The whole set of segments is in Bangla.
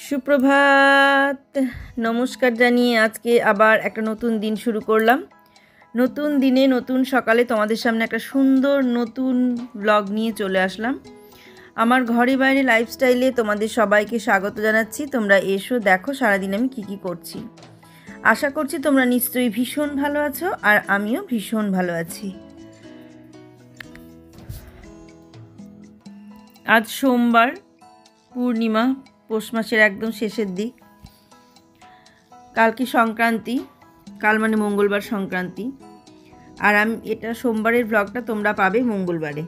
সুপ্রভাত, নমস্কার জানিয়ে আজকে আবার একটা নতুন দিন শুরু করলাম। নতুন দিনে নতুন সকালে তোমাদের সামনে একটা সুন্দর নতুন ব্লগ নিয়ে চলে আসলাম। আমার ঘরে বাইরে লাইফস্টাইলে তোমাদের সবাইকে স্বাগত জানাচ্ছি। তোমরা এসো, দেখো সারাদিন আমি কি করছি। আশা করছি তোমরা নিশ্চয়ই ভীষণ ভালো আছো, আর আমিও ভীষণ ভালো আছি। আজ সোমবার, পূর্ণিমা, পৌষ মাসের একদম শেষের দিক। কালকে সংক্রান্তি, কাল মানে মঙ্গলবার সংক্রান্তি, আর আমি এটা সোমবারের ব্লগটা তোমরা পাবে মঙ্গলবারে।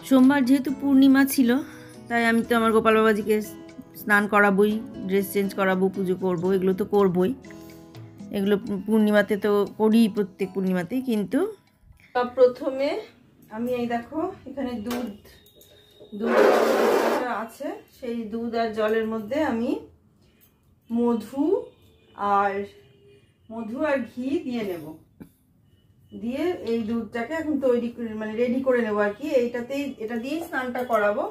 সোমবার যেহেতু পূর্ণিমা ছিল, তাই আমি তো আমার গোপাল বাবাজিকে স্নান করাবোই, ড্রেস চেঞ্জ করাবো, পুজো করব, এগুলো তো করবই। এগুলো পূর্ণিমাতে তো করি, প্রত্যেক পূর্ণিমাতেই। কিন্তু প্রথমে আমি এই দেখো এখানে দুধ আছে, সেই দুধ আর জলের মধ্যে আমি মধু আর ঘি দিয়ে নেব। দিয়ে এই দুধটাকে এখন তৈরি মানে রেডি করে নেব আর কি। এটা দিয়েই স্নানটা করাবো।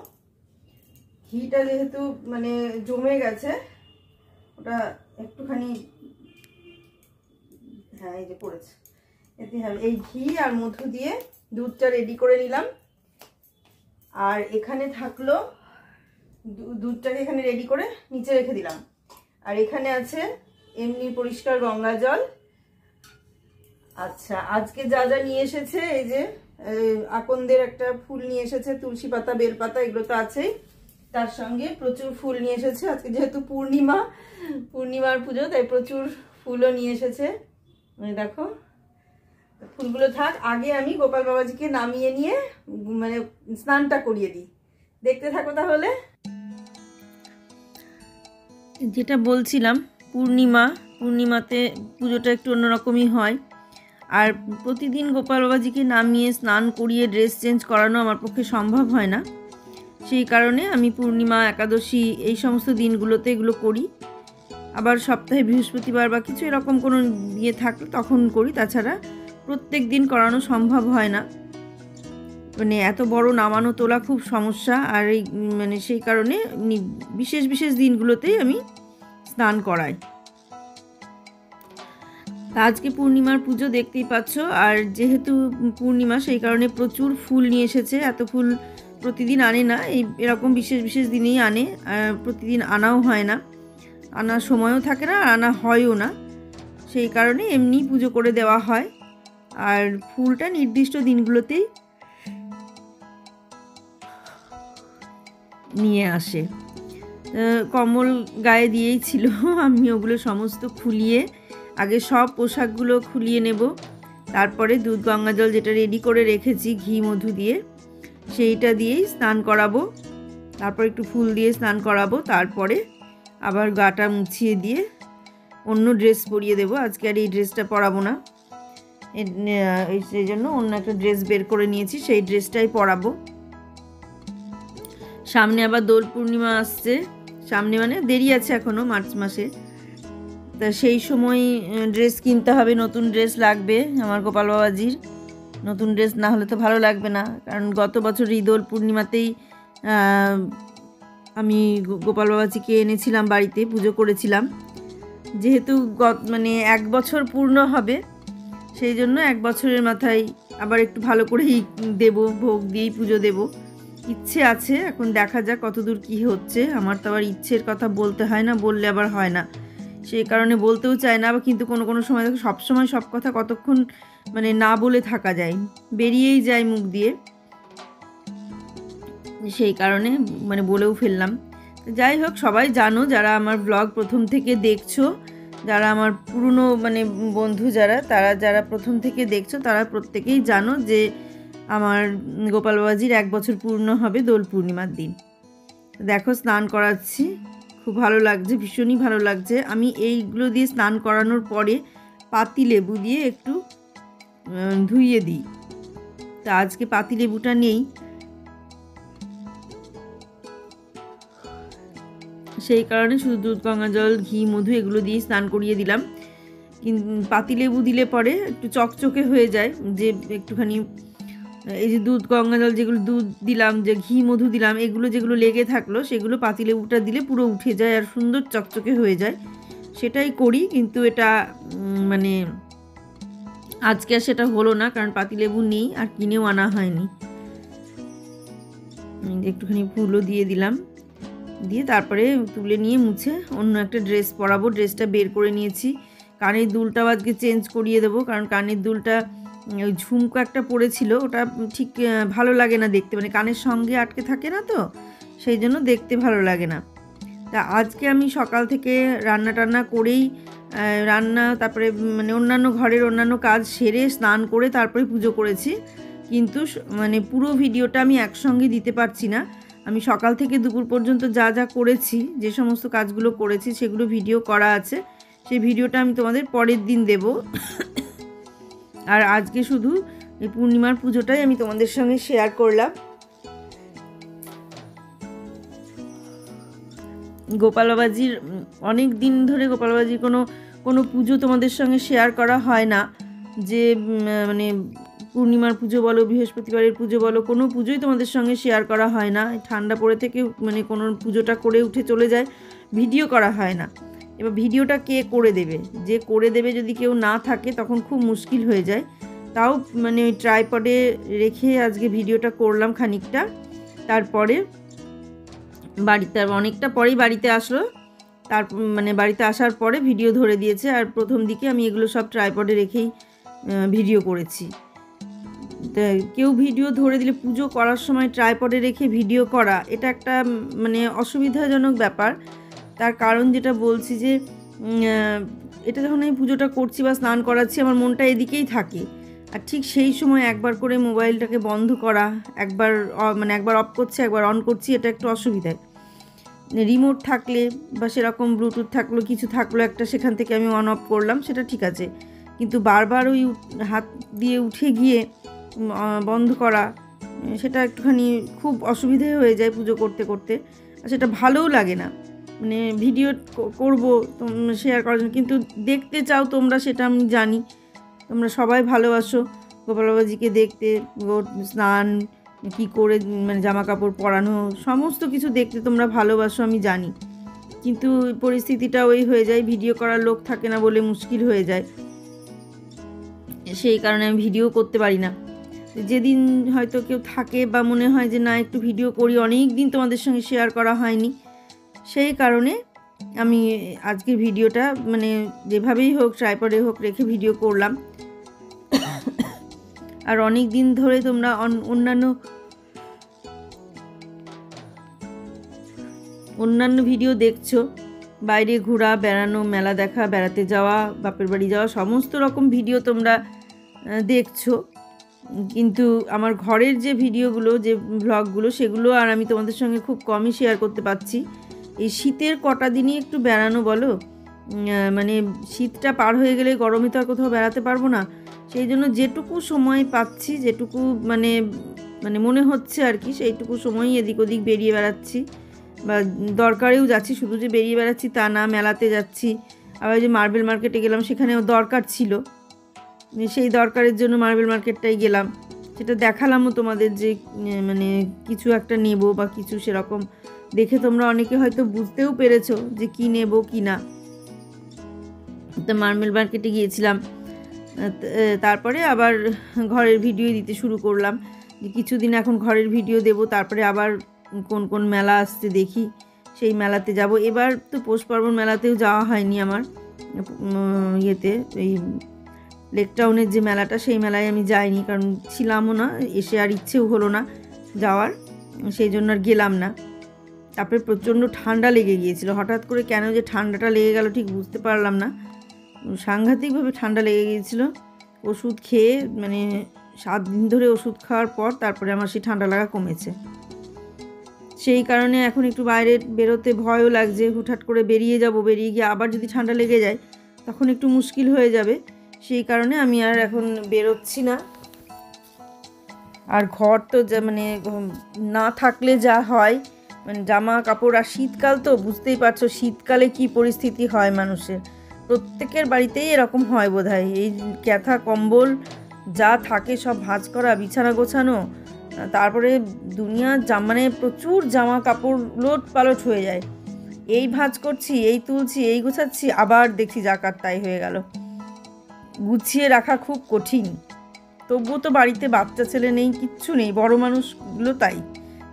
ঘিটা যেহেতু মানে জমে গেছে, ওটা একটুখানি, হ্যাঁ এই যে পড়েছে, এতে হবে। এই ঘি আর মধু দিয়ে দুধটা রেডি করে নিলাম। আর এখানে থাকলো দুধটাকে এখানে রেডি করে নিচে রেখে দিলাম। আর এখানে আছে এমনি পরিষ্কার গঙ্গা জল। আচ্ছা, আজকে যা যা নিয়ে এসেছে, এই যে আকন্দের একটা ফুল নিয়ে এসেছে, তুলসী পাতা, বেলপাতা, এগুলো তো আছেই। তার সঙ্গে প্রচুর ফুল নিয়ে এসেছে। আজকে যেহেতু পূর্ণিমার পুজো, তাই প্রচুর ফুলও নিয়ে এসেছে। দেখো, ফুলগুলো থাক, আগে আমি গোপাল বাবাজিকে নামিয়ে নিয়ে মানে স্নানটা করিয়ে দিই। দেখতে থাকো তাহলে। যেটা বলছিলাম, পূর্ণিমাতে পুজোটা একটু অন্যরকমই হয়। আর প্রতিদিন গোপাল বাবাজিকে নামিয়ে স্নান করিয়ে ড্রেস চেঞ্জ করানো আমার পক্ষে সম্ভব হয় না। সেই কারণে আমি পূর্ণিমা, একাদশী, এই সমস্ত দিনগুলোতে এগুলো করি। আবার সপ্তাহে বৃহস্পতিবার বা কিছু এরকম কোনো ইয়ে থাকলে তখন করি। তাছাড়া প্রত্যেক দিন করানো সম্ভব হয় না, মানে এত বড় নামানো তোলা খুব সমস্যা। আর এই মানে সেই কারণে বিশেষ দিনগুলোতেই আমি স্নান করাই। আজকে পূর্ণিমার পুজো দেখতেই পাচ্ছ। আর যেহেতু পূর্ণিমা, সেই কারণে প্রচুর ফুল নিয়ে এসেছে। এত ফুল প্রতিদিন আনে না, এরকম বিশেষ দিনেই আনে। আর প্রতিদিন আনাও হয় না, আনার সময়ও থাকে না, আর আনা হয়ও না। সেই কারণে এমনি পুজো করে দেওয়া হয়। আর ফুলটা নির্দিষ্ট দিনগুলোতেই নিয়ে আসে। কমল গায়ে দিয়েই ছিল, আমি ওগুলো সমস্ত খুলিয়ে আগে সব পোশাকগুলো খুলিয়ে নেব। তারপরে দুধ গঙ্গা জল যেটা রেডি করে রেখেছি ঘি মধু দিয়ে, সেইটা দিয়েই স্নান করাবো। তারপর একটু ফুল দিয়ে স্নান করাবো। তারপরে আবার গাটা মুছিয়ে দিয়ে অন্য ড্রেস পরিয়ে দেবো। আজকে আর এই ড্রেসটা পরাবো না, সেই জন্য অন্য একটা ড্রেস বের করে নিয়েছি, সেই ড্রেসটাই পরাবো। সামনে আবার দোল পূর্ণিমা আসছে, সামনে মানে দেরি আছে এখনও, মার্চ মাসে। তা সেই সময় ড্রেস কিনতে হবে, নতুন ড্রেস লাগবে আমার গোপাল বাবাজির। নতুন ড্রেস না হলে তো ভালো লাগবে না, কারণ গত বছর এই দোল পূর্ণিমাতেই আমি গোপাল বাবাজিকে এনেছিলাম বাড়িতে, পুজো করেছিলাম। যেহেতু মানে 1 বছর পূর্ণ হবে, সেই জন্য 1 বছরের মাথায় আবার একটু ভালো করেই দেব, ভোগ দিয়েই পুজো দেব। ইচ্ছে আছে, এখন দেখা যাক কতদূর কি হচ্ছে। আমার তো আবার ইচ্ছের কথা বলতে হয় না, বললে আবার হয় না, সেই কারণে বলতেও চায় না। আবার কিন্তু কোনো সময় দেখো সবসময় সব কথা কতক্ষণ মানে না বলে থাকা যায়, বেরিয়েই যায় মুখ দিয়ে। সেই কারণে মানে বলেও ফেললাম। যাই হোক, সবাই জানো, যারা আমার ব্লগ প্রথম থেকে দেখছো, যারা আমার পুরনো মানে বন্ধু যারা প্রথম থেকে দেখছো, তারা প্রত্যেকেই জানো যে আমার গোপাল বাবাজির 1 বছর পূর্ণ হবে দোল পূর্ণিমার দিন। দেখো স্নান করাচ্ছি, খুব ভালো লাগছে, ভীষণই ভালো লাগছে। আমি এইগুলো দিয়ে স্নান করানোর পরে পাতিলেবু দিয়ে একটু ধুইয়ে দিই। তা আজকে পাতিলেবুটা নেই, সেই কারণে শুধু দুধ গঙ্গা জল, ঘি মধু এগুলো দিয়ে স্নান করিয়ে দিলাম। কিন্তু পাতিলেবু দিলে পরে একটু চকচকে হয়ে যায়, যে একটুখানি এই যে দুধ গঙ্গা জল যেগুলো দুধ দিলাম, যে ঘি মধু দিলাম, এগুলো যেগুলো লেগে থাকলো সেগুলো পাতিলেবুটা দিলে পুরো উঠে যায় আর সুন্দর চকচকে হয়ে যায়। সেটাই করি, কিন্তু এটা মানে আজকে আর সেটা হলো না, কারণ পাতিলেবু নেই আর কিনেও আনা হয়নি। একটুখানি ফুলও দিয়ে দিলাম, দিয়ে তারপরে তুলে নিয়ে মুছে অন্য একটা ড্রেস পরাবো। ড্রেসটা বের করে নিয়েছি। কানের দুলটাও আজকে চেঞ্জ করিয়ে দেবো, কারণ কানের দুলটা ওই ঝুমকো একটা পড়েছিল, ওটা ঠিক ভালো লাগে না দেখতে, মানে কানের সঙ্গে আটকে থাকে না, তো সেই জন্য দেখতে ভালো লাগে না। তা আজকে আমি সকাল থেকে রান্না টান্না করেই রান্না, তারপরে মানে অন্যান্য ঘরের অন্যান্য কাজ সেরে স্নান করে তারপরে পুজো করেছি, কিন্তু মানে পুরো ভিডিওটা আমি একসঙ্গে দিতে পারছি না। আমি সকাল থেকে দুপুর পর্যন্ত যা যা করেছি, যে সমস্ত কাজগুলো করেছি সেগুলো ভিডিও করা আছে, সেই ভিডিওটা আমি তোমাদের পরের দিন দেব। আর আজকে শুধু এই পূর্ণিমার পুজোটাই আমি তোমাদের সঙ্গে শেয়ার করলাম। গোপাল বাবাজির অনেক দিন ধরে গোপাল বাবাজির কোনো পুজো তোমাদের সঙ্গে শেয়ার করা হয় না, যে মানে পূর্ণিমার পুজো বলো, বৃহস্পতিবারের পুজো বলো, কোনো পুজোই তোমাদের সঙ্গে শেয়ার করা হয় না। ঠান্ডা পড়ে থেকে মানে কোনো পুজোটা করে উঠে চলে যায়, ভিডিও করা হয় না। এবার ভিডিওটা কে করে দেবে? যে করে দেবে যদি কেউ না থাকে তখন খুব মুশকিল হয়ে যায়। তাও মানে ওই ট্রাইপডে রেখে আজকে ভিডিওটা করলাম খানিকটা। তারপরে বাড়িতে অনেকটা পরেই বাড়িতে আসলো, তার মানে বাড়িতে আসার পরে ভিডিও ধরে দিয়েছে। আর প্রথম দিকে আমি এগুলো সব ট্রাইপডে রেখেই ভিডিও করেছি। কেউ ভিডিও ধরে দিলে পুজো করার সময় ট্রাইপডে রেখে ভিডিও করা, এটা একটা মানে অসুবিধাজনক ব্যাপার। তার কারণ যেটা বলছি যে এটা যখন আমি পুজোটা করছি বা স্নান করাচ্ছি, আমার মনটা এদিকেই থাকে, আর ঠিক সেই সময় একবার করে মোবাইলটাকে বন্ধ করা, একবার অফ করছি একবার অন করছি, এটা একটু অসুবিধায়। রিমোট থাকলে বা সেরকম ব্লুটুথ থাকলো, কিছু থাকলো একটা, সেখান থেকে আমি অন অফ করলাম, সেটা ঠিক আছে। কিন্তু বারবার ওই হাত দিয়ে উঠে গিয়ে বন্ধ করা, সেটা একটুখানি খুব অসুবিধে হয়ে যায় পুজো করতে করতে, আর সেটা ভালোও লাগে না। মানে ভিডিও করবো শেয়ার করার জন্য, কিন্তু দেখতে চাও তোমরা, সেটা আমি জানি। তোমরা সবাই ভালোবাসো গোপাল বাবাজিকে দেখতে, স্নান কী করে মানে জামা কাপড় পরানো, সমস্ত কিছু দেখতে তোমরা ভালোবাসো, আমি জানি। কিন্তু পরিস্থিতিটা ওই হয়ে যায়, ভিডিও করার লোক থাকে না বলে মুশকিল হয়ে যায়, সেই কারণে আমি ভিডিও করতে পারি না। যেদিন হয়তো কেউ থাকে বা মনে হয় যে না একটু ভিডিও করি, অনেক দিন তোমাদের সঙ্গে শেয়ার করা হয়নি, সেই কারণে আমি আজকের ভিডিওটা মানে যেভাবেই হোক ট্রাইপডে হোক রেখে ভিডিও করলাম। আর অনেক দিন ধরে তোমরা অন্যান্য ভিডিও দেখছো, বাইরে ঘোরা, বেড়ানো, মেলা দেখা, বেড়াতে যাওয়া, বাপের বাড়ি যাওয়া, সমস্ত রকম ভিডিও তোমরা দেখছো, কিন্তু আমার ঘরের যে ভিডিওগুলো, যে ভ্লগগুলো, সেগুলো আর আমি তোমাদের সঙ্গে খুব কমই শেয়ার করতে পারছি। এই শীতের কটা দিনই একটু বেড়ানো বলো, মানে শীতটা পার হয়ে গেলে গরমে তো আর কোথাও বেড়াতে পারবো না, সেই জন্য যেটুকু সময় পাচ্ছি, যেটুকু মানে মনে হচ্ছে আর কি, সেইটুকু সময়ই এদিক ওদিক বেরিয়ে বেড়াচ্ছি, বা দরকারেও যাচ্ছি। শুধু যে বেরিয়ে বেড়াচ্ছি তা না, মেলাতে যাচ্ছি, আবার যে মার্বেল মার্কেটে গেলাম, সেখানেও দরকার ছিল, সেই দরকারের জন্য মার্বেল মার্কেটটাই গেলাম। সেটা দেখালামও তোমাদের যে মানে কিছু একটা নেব বা কিছু, সেরকম দেখে তোমরা অনেকে হয়তো বুঝতেও পেরেছো যে কি নেব কি না। তো মার্বেল মার্কেটে গিয়েছিলাম, তারপরে আবার ঘরের ভিডিও দিতে শুরু করলাম, যে কিছুদিন এখন ঘরের ভিডিও দেব, তারপরে আবার কোন কোন মেলা আসছে দেখি, সেই মেলাতে যাব। এবার তো পৌষ পার্বণ মেলাতেও যাওয়া হয়নি আমার, ইয়েতে এই লেক টাউনের যে মেলাটা, সেই মেলায় আমি যাইনি, কারণ ছিলামও না, এসে আর ইচ্ছেও হলো না যাওয়ার, সেই জন্য আর গেলাম না। তারপরে প্রচণ্ড ঠান্ডা লেগে গিয়েছিল, হঠাৎ করে কেন যে ঠান্ডাটা লেগে গেল ঠিক বুঝতে পারলাম না, সাংঘাতিকভাবে ঠান্ডা লেগে গিয়েছিল। ওষুধ খেয়ে মানে 7 দিন ধরে ওষুধ খাওয়ার পর তারপরে আমার সেই ঠান্ডা লাগা কমেছে। সেই কারণে এখন একটু বাইরে বেরোতে ভয়ও লাগছে, হুটহাট করে বেরিয়ে গিয়ে আবার যদি ঠান্ডা লেগে যায় তখন একটু মুশকিল হয়ে যাবে, সেই কারণে আমি আর এখন বেরোচ্ছি না। আর ঘর তো যা মানে না থাকলে যা হয়, মানে জামা কাপড়, আর শীতকাল তো বুঝতেই পারছো, শীতকালে কি পরিস্থিতি হয় মানুষের, প্রত্যেকের বাড়িতেই এরকম হয় বোধহয়। এই ক্যাথা কম্বল যা থাকে সব ভাঁজ করা, বিছানা গোছানো, তারপরে দুনিয়ার মানে প্রচুর জামা কাপড় লোট পালট হয়ে যায়। এই ভাঁজ করছি, এই তুলছি, এই গোছাচ্ছি, আবার দেখছি যাকার তাই হয়ে গেল। গুছিয়ে রাখা খুব কঠিন। তবুও তো বাড়িতে বাচ্চা ছেলে নেই, কিচ্ছু নেই, বড় মানুষগুলো তাই,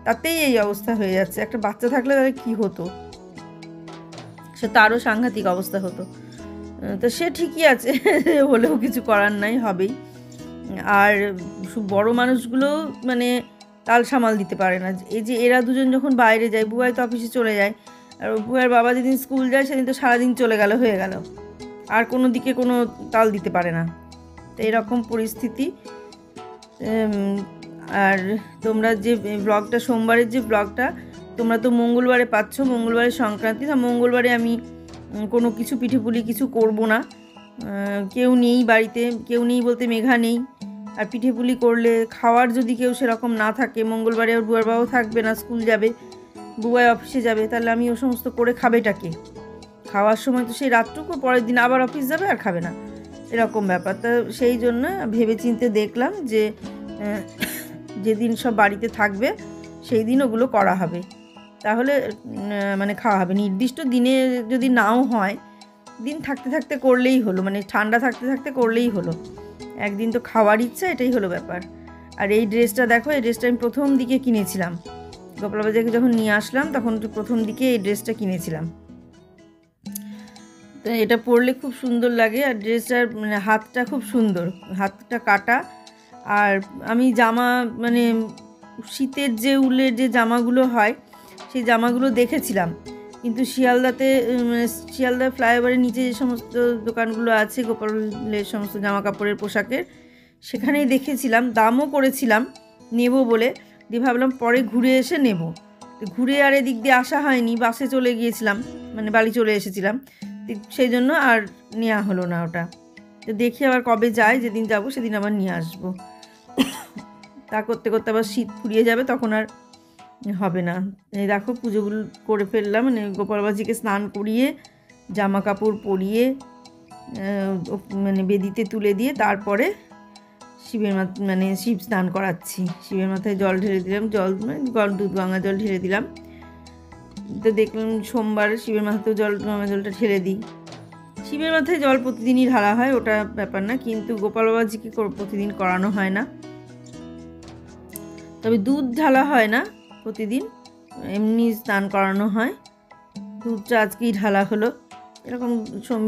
তাতেই এই অবস্থা হয়ে যাচ্ছে। একটা বাচ্চা থাকলে তাহলে কী হতো, সে তারও সাংঘাতিক অবস্থা হতো। তো সে ঠিকই আছে, হলেও কিছু করার নাই, হবেই। আর বড় মানুষগুলো মানে তাল সামাল দিতে পারে না। এই যে এরা দুজন যখন বাইরে যায়, বুয়াই তো অফিসে চলে যায়, আর বুয়ার বাবা যেদিন স্কুল যায় সেদিন তো সারাদিন চলে গেল, হয়ে গেল, আর কোনো দিকে কোনো তাল দিতে পারে না। তো এরকম পরিস্থিতি। আর তোমরা যে ব্লগটা, সোমবারের যে ব্লগটা, তোমরা তো মঙ্গলবারে পাচ্ছ, মঙ্গলবারের সংক্রান্তি। তা মঙ্গলবারে আমি কোনো কিছু পিঠেপুলি কিছু করব না, কেউ নেই বাড়িতে, কেউ নেই বলতে মেঘা নেই। আর পিঠেপুলি করলে খাওয়ার যদি কেউ সেরকম না থাকে, মঙ্গলবারে ওর বুয়ার বাবাও থাকবে না, স্কুল যাবে, বুয়াই অফিসে যাবে, তাহলে আমি ও সমস্ত করে খাবেটাকে? খাওয়ার সময় তো সেই রাতটুকু, পরের দিন আবার অফিস যাবে আর খাবে না, এরকম ব্যাপার। তা সেই জন্য ভেবে চিন্তে দেখলাম যে যেদিন সব বাড়িতে থাকবে সেই দিন ওগুলো করা হবে, তাহলে মানে খাওয়া হবে। নির্দিষ্ট দিনে যদি নাও হয়, দিন থাকতে থাকতে করলেই হলো, মানে ঠান্ডা থাকতে থাকতে করলেই হলো। একদিন তো খাওয়ার ইচ্ছা, এটাই হলো ব্যাপার। আর এই ড্রেসটা দেখো, এই ড্রেসটা আমি প্রথম দিকে কিনেছিলাম, গোপালবাজারকে যখন নিয়ে আসলাম তখন প্রথম দিকে এই ড্রেসটা কিনেছিলাম। তো এটা পরলে খুব সুন্দর লাগে, আর ড্রেসটার মানে হাতটা খুব সুন্দর, হাতটা কাটা। আর আমি জামা মানে শীতের যে উলের যে জামাগুলো হয়, সেই জামাগুলো দেখেছিলাম, কিন্তু শিয়ালদাতে শিয়ালদা ফ্লাইওভারের নিচে যে সমস্ত দোকানগুলো আছে গোপালের সমস্ত জামা কাপড়ের পোশাকের, সেখানেই দেখেছিলাম, দামও করেছিলাম নেব বলে, দিয়ে ভাবলাম পরে ঘুরে এসে নেব। ঘুরে আর এদিক দিয়ে আসা হয়নি, বাসে চলে গিয়েছিলাম, মানে বাড়ি চলে এসেছিলাম, সেই জন্য আর নেওয়া হলো না ওটা। তো দেখি আবার কবে যাই, যেদিন যাব সেদিন আবার নিয়ে আসবো। তা করতে করতে আবার শীত ফুরিয়ে যাবে, তখন আর হবে না। এই দেখো পুজোগুলো করে ফেললাম, মানে গোপালবাজিকে স্নান করিয়ে জামা কাপড় পরিয়ে মানে বেদিতে তুলে দিয়ে তারপরে শিবের মানে শিব স্নান করাচ্ছি। শিবের মাথায় জল ঢেলে দিলাম, জল মানে দুধ গঙ্গা জল ঢেলে দিলাম। তো দেখলাম সোমবার শিবের মাথাতেও গঙ্গা জলটা ঢেলে দিই। শিবের মাথায় জল প্রতিদিনই ঢালা হয়, ওটা ব্যাপার না, কিন্তু গোপাল বাবাজিকে প্রতিদিন করানো হয় না। তবে দুধ ঢালা হয় না প্রতিদিন, এমনি স্নান করানো হয়। দুধটা আজকেই ঢালা হলো। এরকম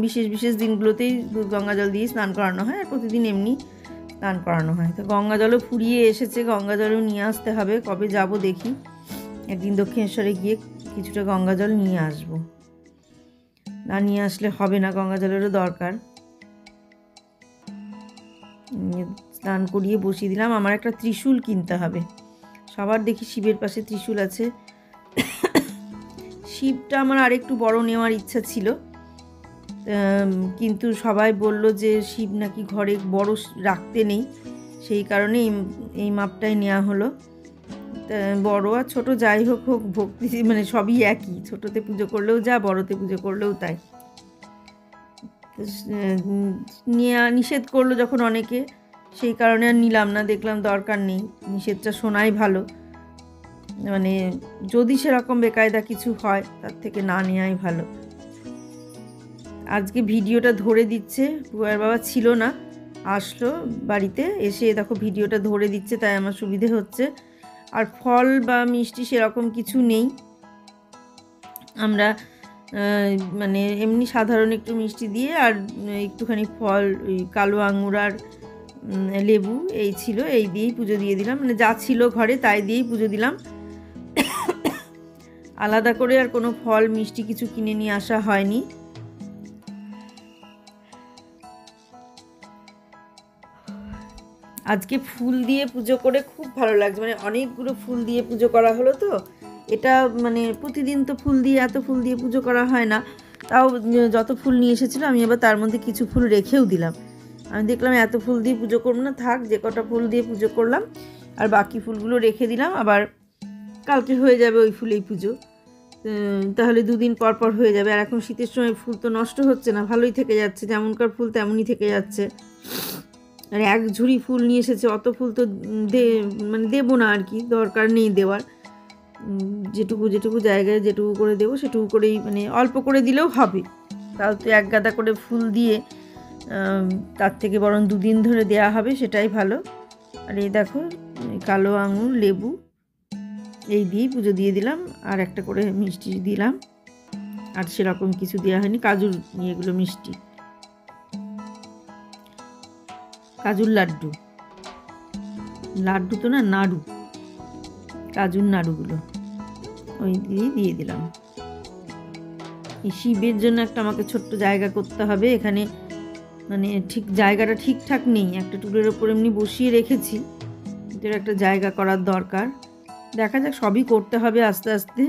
বিশেষ বিশেষ দিনগুলোতেই দুধ গঙ্গা জল দিয়ে স্নান করানো হয়, আর প্রতিদিন এমনি স্নান করানো হয়। তো গঙ্গা জলও ফুরিয়ে এসেছে, গঙ্গা জলও নিয়ে আসতে হবে, কবে যাব দেখি। একদিন দক্ষিণেশ্বরে গিয়ে কিছুটা গঙ্গা জল নিয়ে আসবো, না নিয়ে আসলে হবে না, গঙ্গা জলেরও দরকার। স্নান করিয়ে বসিয়ে দিলাম। আমার একটা ত্রিশূল কিনতে হবে, সবার দেখি শিবের পাশে ত্রিশূল আছে। শিবটা আমার আরেকটু বড় নেওয়ার ইচ্ছা ছিল, কিন্তু সবাই বলল যে শিব নাকি ঘরে বড় রাখতে নেই, সেই কারণে এই মাপটাই নেওয়া হলো। বড় আর ছোট যাই হোক হোক, ভক্তি মানে সবই একই, ছোটতে পুজো করলেও যা, বড়তে পুজো করলেও তাই। নিষেধ করলো যখন অনেকে, সেই কারণে আর নিলাম না, দেখলাম দরকার নেই, নিষেধটা শোনাই ভালো। মানে যদি সেরকম বেকায়দা কিছু হয়, তার থেকে না নেওয়াই ভালো। আজকে ভিডিওটা ধরে দিচ্ছে, বুয়ার বাবা ছিল না, আসলো বাড়িতে, এসে দেখো ভিডিওটা ধরে দিচ্ছে, তাই আমার সুবিধে হচ্ছে। আর ফল বা মিষ্টি সেরকম কিছু নেই, আমরা মানে এমনি সাধারণ একটু মিষ্টি দিয়ে আর একটুখানি ফল, ওই কালো আঙুর আর লেবু, এই ছিল, এই দিয়েই পুজো দিয়ে দিলাম। মানে যা ছিল ঘরে তাই দিয়েই পুজো দিলাম। আলাদা করে আর কোনো ফল মিষ্টি কিছু কিনে নিয়ে আসা হয়নি। আজকে ফুল দিয়ে পুজো করে খুব ভালো লাগছে, মানে অনেকগুলো ফুল দিয়ে পুজো করা হলো। তো এটা মানে প্রতিদিন তো ফুল দিয়ে, এত ফুল দিয়ে পুজো করা হয় না, তাও যত ফুল নিয়ে এসেছিলো আমি আবার তার মধ্যে কিছু ফুল রেখেও দিলাম। আমি দেখলাম এত ফুল দিয়ে পুজো করবো না, থাক, যে কটা ফুল দিয়ে পুজো করলাম, আর বাকি ফুলগুলো রেখে দিলাম, আবার কালকে হয়ে যাবে ওই ফুলেই পুজো, তাহলে দুদিন পর পর হয়ে যাবে। আর এখন শীতের সময় ফুল তো নষ্ট হচ্ছে না, ভালোই থেকে যাচ্ছে, যেমনকার ফুল তেমনই থেকে যাচ্ছে। আর এক ঝুড়ি ফুল নিয়ে এসেছে, অত ফুল তো মানে দেবো না আর কি, দরকার নেই দেওয়ার। যেটুকু যেটুকু জায়গায় যেটুকু করে দেবো সেটুকু করেই, মানে অল্প করে দিলেও হবে। তাও তো এক গাদা করে ফুল দিয়ে তার থেকে বরং 2 দিন ধরে দেওয়া হবে, সেটাই ভালো। আর এই দেখো কালো আঙুর, লেবু এই দিয়েই পুজো দিয়ে দিলাম। আর একটা করে মিষ্টি দিলাম, আর সেরকম কিছু দেওয়া হয়নি। কাজুর এগুলো মিষ্টি, কাজুর লাড্ডু, লাড্ডু তো না, নাড়ু, কাজুর নাড়ুগুলো ওই দিয়ে দিলাম। এই শিবের জন্য একটা আমাকে ছোট্ট জায়গা করতে হবে এখানে, মানে ঠিক জায়গাটা ঠিকঠাক নেই, একটা টুলের ওপর এমনি বসিয়ে রেখেছি, এটার একটা জায়গা করার দরকার। দেখা যাক, সবই করতে হবে আস্তে আস্তে।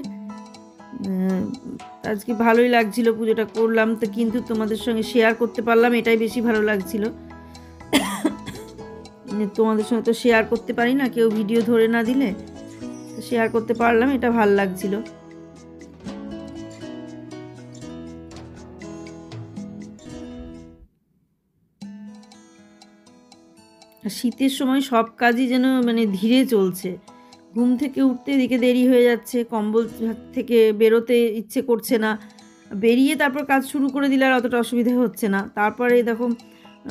আজকে ভালোই লাগছিল, পুজোটা করলাম তো, কিন্তু তোমাদের সঙ্গে শেয়ার করতে পারলাম, এটাই বেশি ভালো লাগছিল। তোমাদের সঙ্গে তো শেয়ার করতে পারি না, কেউ ভিডিও ধরে না দিলে, শেয়ার করতে পারলাম, এটা ভালো লাগছিল। শীতের সময় সব কাজই যেন মানে ধীরে চলছে। ঘুম থেকে উঠতে এদিকে দেরি হয়ে যাচ্ছে, কম্বল থেকে বেরোতে ইচ্ছে করছে না, বেরিয়ে তারপর কাজ শুরু করে দিলে আর অতটা অসুবিধা হচ্ছে না। তারপরে দেখো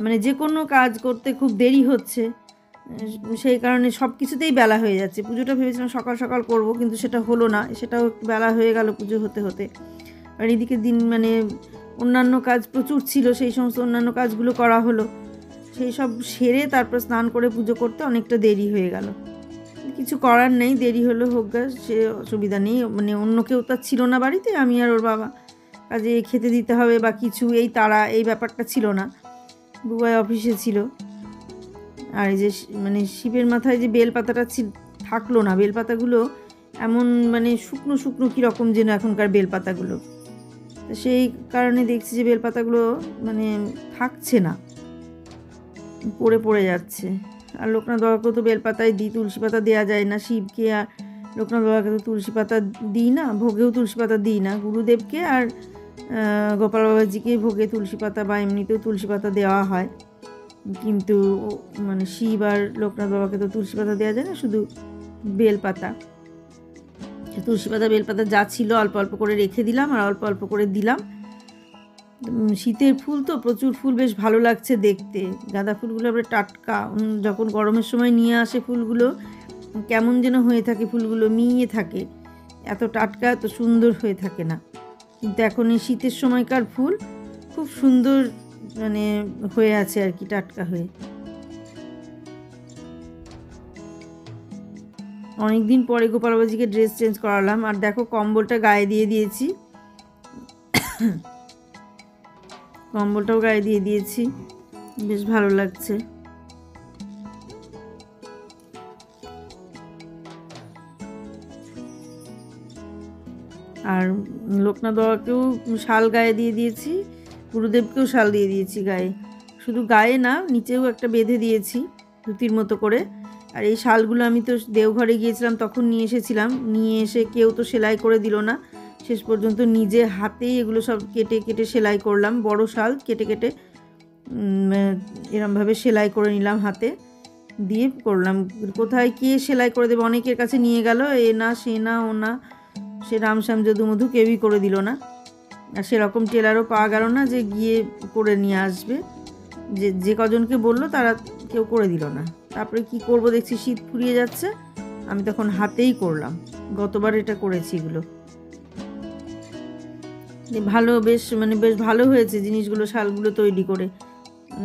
মানে যে কোনো কাজ করতে খুব দেরি হচ্ছে, সেই কারণে সব কিছুতেই বেলা হয়ে যাচ্ছে। পুজোটা ভেবেছিলাম সকাল সকাল করব, কিন্তু সেটা হলো না, সেটাও একটু বেলা হয়ে গেল পুজো হতে হতে। আর এদিকে দিন মানে অন্যান্য কাজ প্রচুর ছিল, সেই সমস্ত অন্যান্য কাজগুলো করা হলো, সেই সব সেরে তারপর স্নান করে পুজো করতে অনেকটা দেরি হয়ে গেল। কিছু করার নেই, দেরি হলো হোক গা, সে অসুবিধা নেই। মানে অন্য কেউ তার ছিল না বাড়িতে, আমি আর ওর বাবা, কাজে খেতে দিতে হবে বা কিছু এই তাড়া, এই ব্যাপারটা ছিল না। বুবাই অফিসে ছিল। আর এই যে মানে শিবের মাথায় যে বেলপাতাটা থাকলো না, বেলপাতাগুলো এমন মানে শুকনো শুকনো কীরকম যেন এখনকার বেলপাতাগুলো, সেই কারণে দেখছি যে বেলপাতাগুলো মানে থাকছে না, পড়ে যাচ্ছে। আর লোকনাথ বাবাকেও তো বেলপাতায় দিই, তুলসী পাতা দেওয়া যায় না শিবকে, আর লোকনাথ বাবাকে তো তুলসী পাতা দিই না, ভোগেও তুলসী পাতা দিই না। গুরুদেবকে আর গোপাল বাবাজিকে ভোগে তুলসী পাতা বা এমনিতেও তুলসী পাতা দেওয়া হয়, কিন্তু মানে শিব আর লোকনাথ বাবাকে তো তুলসী পাতা দেওয়া যায় না, শুধু বেলপাতা। তুলসী পাতা বেলপাতা যা ছিল অল্প অল্প করে রেখে দিলাম, আর অল্প অল্প করে দিলাম। শীতের ফুল তো প্রচুর ফুল, বেশ ভালো লাগছে দেখতে। গাঁদা ফুলগুলো আবার টাটকা, যখন গরমের সময় নিয়ে আসে ফুলগুলো কেমন যেন হয়ে থাকে, ফুলগুলো মিয়ে থাকে, এত টাটকা এত সুন্দর হয়ে থাকে না। কিন্তু এখন এই শীতের সময়কার ফুল খুব সুন্দর মানে হয়ে আছে আর কি, টাটকা হয়ে। অনেকদিন পরে গোপাল বাবাজিকে ড্রেস চেঞ্জ করালাম, আর দেখো কম্বলটা গায়ে দিয়ে দিয়েছি, কম্বলটাও গায়ে দিয়ে দিয়েছি, বেশ ভালো লাগছে। আর লোকনাথ বাবাকেও শাল গায়ে দিয়ে দিয়েছি, গুরুদেবকেও শাল দিয়ে দিয়েছি গায়ে, শুধু গায়ে না নিচেও একটা বেঁধে দিয়েছি ধুতির মতো করে। আর এই শালগুলো আমি তো দেওঘরে গিয়েছিলাম তখন নিয়ে এসেছিলাম, নিয়ে এসে কেউ তো সেলাই করে দিল না, শেষ পর্যন্ত নিজে হাতেই এগুলো সব কেটে কেটে সেলাই করলাম। বড় শাল কেটে কেটে এরমভাবে সেলাই করে নিলাম, হাতে দিয়ে করলাম। কোথায় কে সেলাই করে দেবে, অনেকের কাছে নিয়ে গেল, এ না সে না ও না, সে রামশ্যাম যদু মধু কেউই করে দিল না। আর সেরকম টেলারও পাওয়া গেল না যে গিয়ে করে নিয়ে আসবে, যে কজনকে বললো তারা কেউ করে দিল না। তারপরে কি করব, দেখছি শীত ফুরিয়ে যাচ্ছে, আমি তখন হাতেই করলাম। গতবার এটা করেছি, এগুলো ভালো, বেশ মানে বেশ ভালো হয়েছে জিনিসগুলো, শালগুলো তৈরি করে।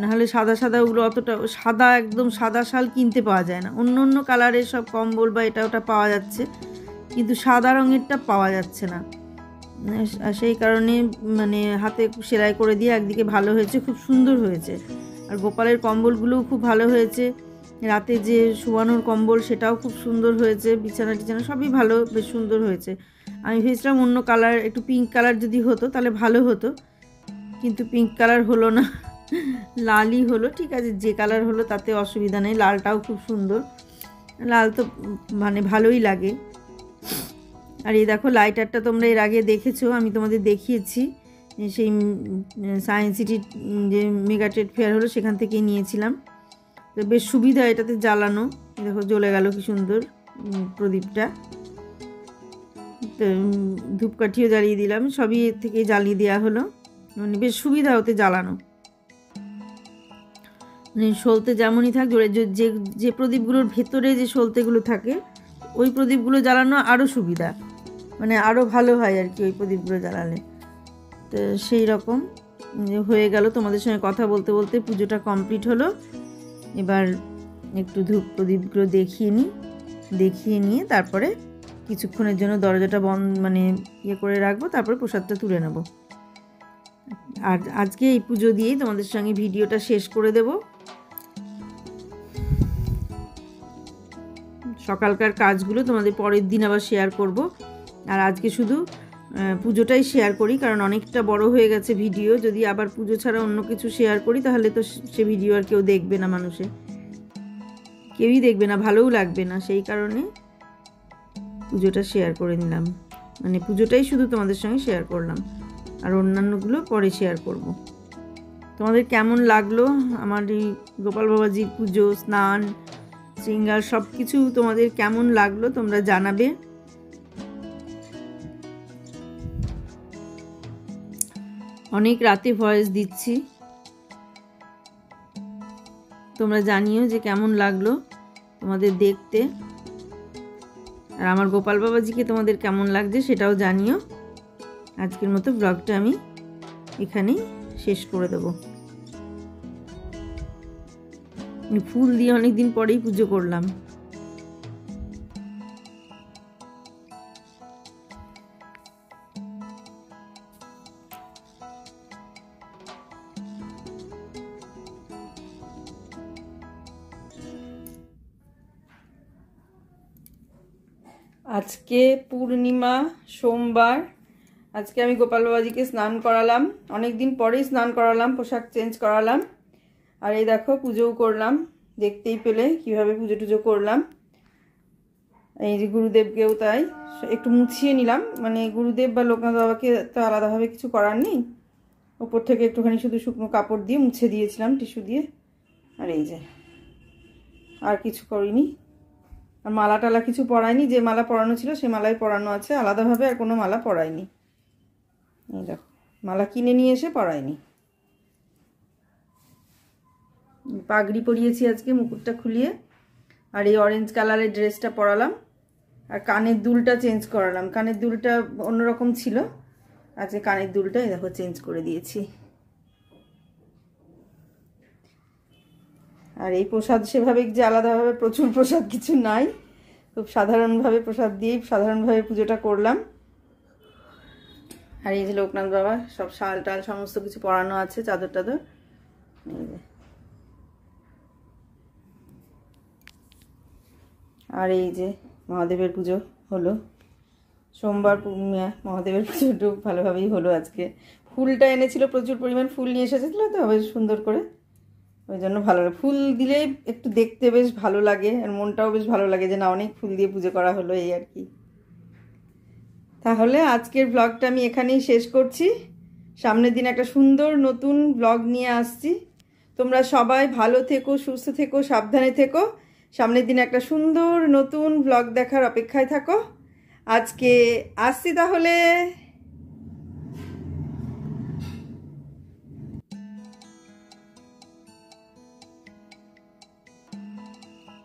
নাহলে সাদা সাদা ওগুলো অতটা সাদা, একদম সাদা শাল কিনতে পাওয়া যায় না। অন্য অন্য কালারের সব কম্বল বা এটা ওটা পাওয়া যাচ্ছে, কিন্তু সাদা রঙেরটা পাওয়া যাচ্ছে না। সেই কারণে মানে হাতে সেলাই করে দিয়ে একদিকে ভালো হয়েছে, খুব সুন্দর হয়েছে। আর গোপালের কম্বলগুলোও খুব ভালো হয়েছে, রাতে যে শোয়ানোর কম্বল সেটাও খুব সুন্দর হয়েছে, বিছানা টিছানা সবই ভালো, বেশ সুন্দর হয়েছে। আমি ভেবেছিলাম অন্য কালার, একটু পিঙ্ক কালার যদি হতো তাহলে ভালো হতো, কিন্তু পিঙ্ক কালার হলো না, লালই হলো। ঠিক আছে, যে কালার হলো তাতে অসুবিধা নেই, লালটাও খুব সুন্দর, লাল তো মানে ভালোই লাগে। আর এই দেখো লাইটারটা তোমরা এর আগে দেখেছো, আমি তোমাদের দেখিয়েছি, সেই সায়েন্স সিটি যে মেগা ট্রেড ফেয়ার হলো সেখান থেকেই নিয়েছিলাম। তো বেশ সুবিধা এটাতে জ্বালানো। দেখো জ্বলে গেল কি সুন্দর প্রদীপটা। তো ধূপকাঠিও জ্বালিয়ে দিলাম, সবই এর থেকে জ্বালিয়ে দেওয়া হলো। মানে বেশ সুবিধা ওতে জ্বালানো, মানে সলতে যেমনই থাক, যে যে প্রদীপগুলোর ভেতরে যে সলতেগুলো থাকে ওই প্রদীপগুলো জ্বালানো আরও সুবিধা, মানে আরও ভালো হয় আর কি ওই প্রদীপগুলো জ্বালালে। তো সেই রকম হয়ে গেল। তোমাদের সঙ্গে কথা বলতে বলতে পুজোটা কমপ্লিট হলো। এবার একটু ধূপ প্রদীপগুলো দেখিয়ে নিয়ে তারপরে কিছুক্ষণের জন্য দরজাটা মানে করে রাখবো, তারপরে প্রসাদটা তুলে নেব। আর আজকে এই পুজো দিয়েই তোমাদের সঙ্গে ভিডিওটা শেষ করে দেব। সকালকার কাজগুলো তোমাদের পরের দিন আবার শেয়ার করব। আর আজকে শুধু পুজোটাই শেয়ার করি, কারণ অনেকটা বড় হয়ে গেছে ভিডিও। যদি আবার পুজো ছাড়া অন্য কিছু শেয়ার করি তাহলে তো সে ভিডিও আর কেউ দেখবে না, কেউই দেখবে না, ভালোও লাগবে না। সেই কারণে পুজোটা শেয়ার করে নিলাম, মানে পুজোটাই শুধু তোমাদের সঙ্গে শেয়ার করলাম, আর অন্যান্যগুলো পরে শেয়ার করব। তোমাদের কেমন লাগলো আমার এই গোপাল বাবাজির পুজো, স্নান, শৃঙ্গার সব কিছু তোমাদের কেমন লাগলো তোমরা জানাবে। অনেক রাতে ভয়েস দিচ্ছি, তোমরা জানিও যে কেমন লাগলো তোমাদের দেখতে, আর আমার গোপাল বাবাজিকে তোমাদের কেমন লাগছে সেটাও জানিও। আজকের মতো ব্লগটা আমি এখানেই শেষ করে দেব। ফুল দিয়ে অনেকদিন পরেই পুজো করলাম। আজকে পূর্ণিমা, সোমবার। আজকে আমি গোপাল বাবাজিকে স্নান করালাম, অনেক দিন পরেই স্নান করালাম, পোশাক চেঞ্জ করালাম। আর এই দেখো পুজোও করলাম, দেখতেই পেলে কিভাবে পুজো টুজো করলাম। এই যে গুরুদেবকেও তাই একটু মুছিয়ে নিলাম, মানে গুরুদেব বা লোকনাথ বাবাকে তো আলাদাভাবে কিছু করার নেই, ওপর থেকে একটুখানি শুধু শুকনো কাপড় দিয়ে মুছে দিয়েছিলাম টিস্যু দিয়ে। আর এই যে আর কিছু করিনি, আর মালা টালা কিছু পরাইনি, যে মালা পরানো ছিল সে মালাই পরানো আছে, আলাদাভাবে আর কোনো মালা পরাইনি। এই দেখো মালা কিনে নিয়ে এসে পরাইনি। পাগড়ি পরিয়েছি আজকে, মুকুটটা খুলিয়ে, আর এই অরেঞ্জ কালারের ড্রেসটা পরালাম, আর কানের দুলটা চেঞ্জ করালাম। কানের দুলটা অন্যরকম ছিল, আজকে কানের দুলটা এই দেখো চেঞ্জ করে দিয়েছি। আর এই প্রসাদ সেভাবে যে আলাদাভাবে প্রচুর প্রসাদ কিছু নাই, খুব সাধারণভাবে প্রসাদ দিয়েই সাধারণভাবে পুজোটা করলাম। আর এই যে লোকনাথ বাবা সব শাল টাল সমস্ত কিছু পরানো আছে, চাদর টাদর। আর এই যে মহাদেবের পুজো হলো, সোমবার পূর্ণিমা, মহাদেবের পুজো একটু ভালোভাবেই হলো আজকে। ফুলটা এনেছিল, প্রচুর পরিমাণ ফুল নিয়ে এসেছিল তো বেশ সুন্দর করে, ওই জন্য ভালো লাগে। ফুল দিলে একটু দেখতে বেশ ভালো লাগে, আর মনটাও বেশ ভালো লাগে যে না অনেক ফুল দিয়ে পুজো করা হলো, এই আর কি। তাহলে আজকের ব্লগটা আমি এখানেই শেষ করছি। সামনের দিন একটা সুন্দর নতুন ব্লগ নিয়ে আসছি। তোমরা সবাই ভালো থেকো, সুস্থ থেকো, সাবধানে থেকো। সামনের দিন একটা সুন্দর নতুন ব্লগ দেখার অপেক্ষায় থাকো। আজকে আসছি তাহলে।